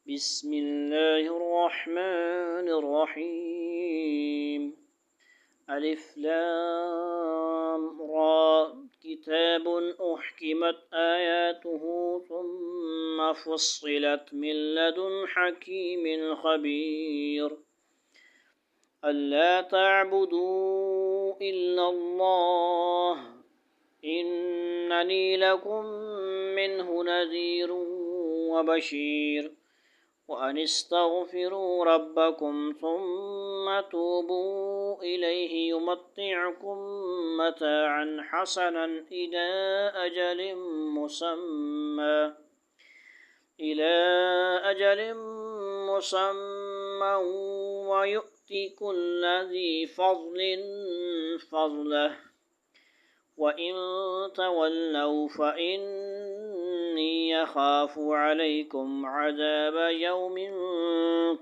بسم الله الرحمن الرحيم. ألف لام را كتاب أحكمت آياته ثم فصلت من لدن حكيم خبير. ألا تعبدوا إلا الله إنني لكم منه نذير وبشير. وأن استغفروا ربكم ثم توبوا إليه يمتعكم متاعا حسنا إلى أجل مسمى ويؤتي كل ذي فضل فضله وإن تولوا فإني يخاف عليكم عذاب يوم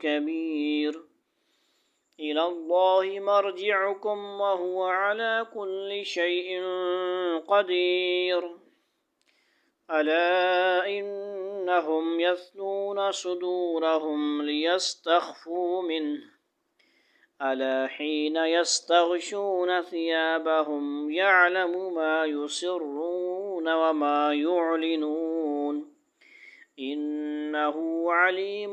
كبير. إلى الله مرجعكم وهو على كل شيء قدير. ألا إنهم يثنون صدورهم ليستخفوا منه ألا حين يستغشون ثيابهم يعلم ما يسرون وما يعلنون إنه عليم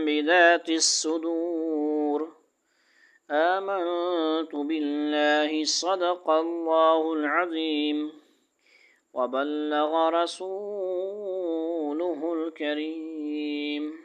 بذات الصدور. آمنت بالله صدق الله العظيم وبلغ رسوله الكريم.